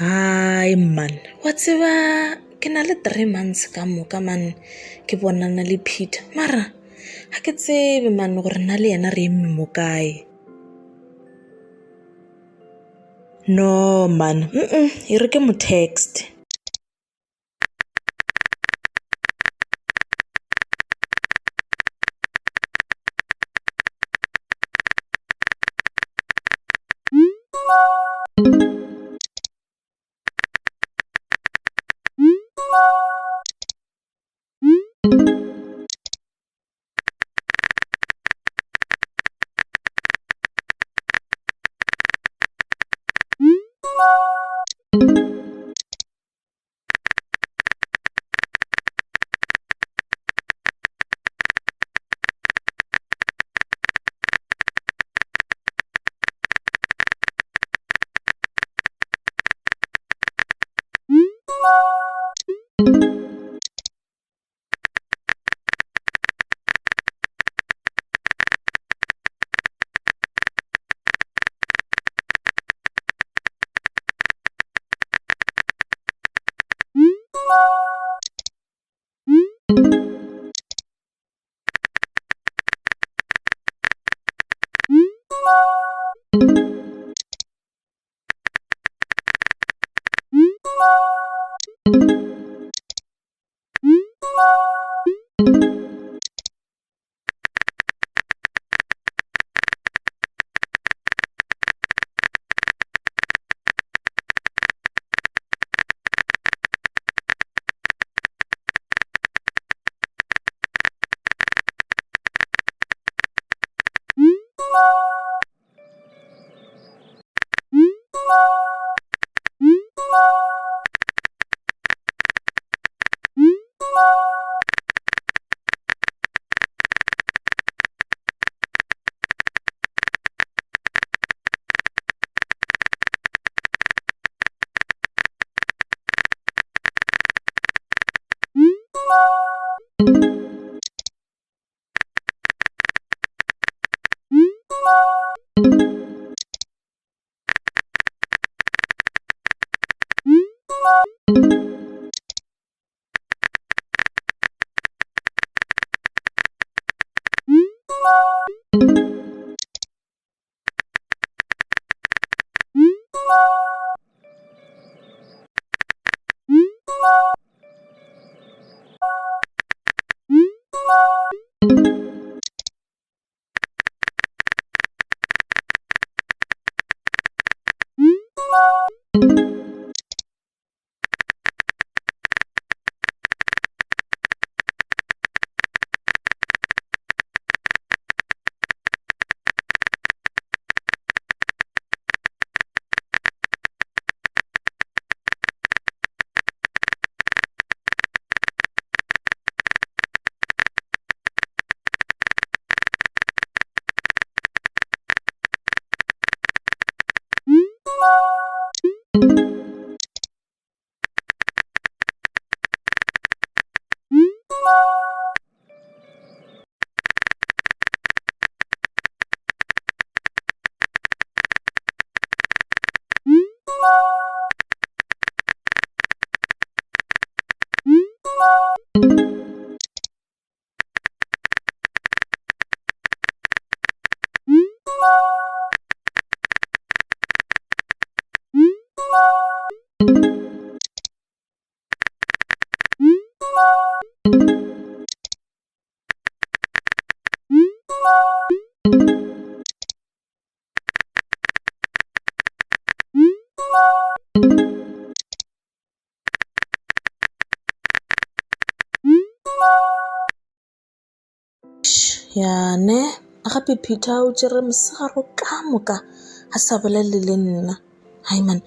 Hai man, wa tseba ke na le 3 months ka moka man ke bonana le Peter mara ha ke tsebe man gore na le yena re eme mo kae. No man, e re ke mo text. Yane a gape Peter o tšere mosegaro ka moka a sa bolele le nna. Hai man,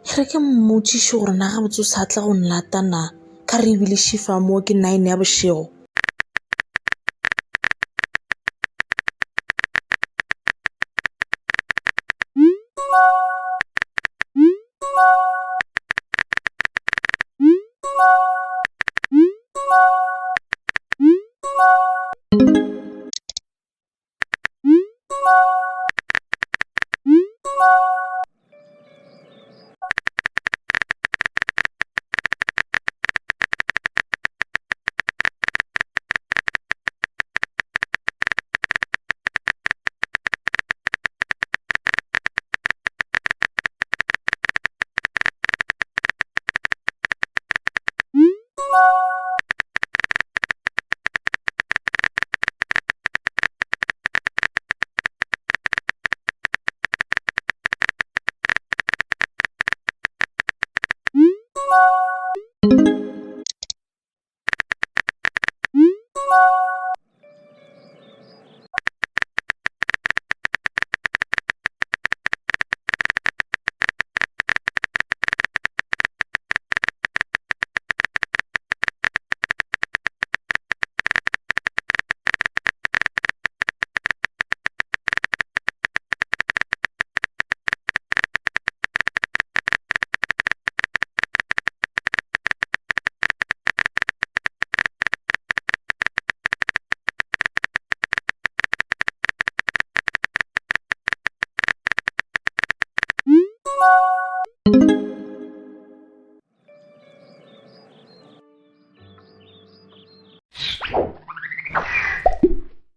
e re ke mmotšiše gore na ga botse o sa tla go nlata na ka re ebile šifa mo ke 9 ya bošego.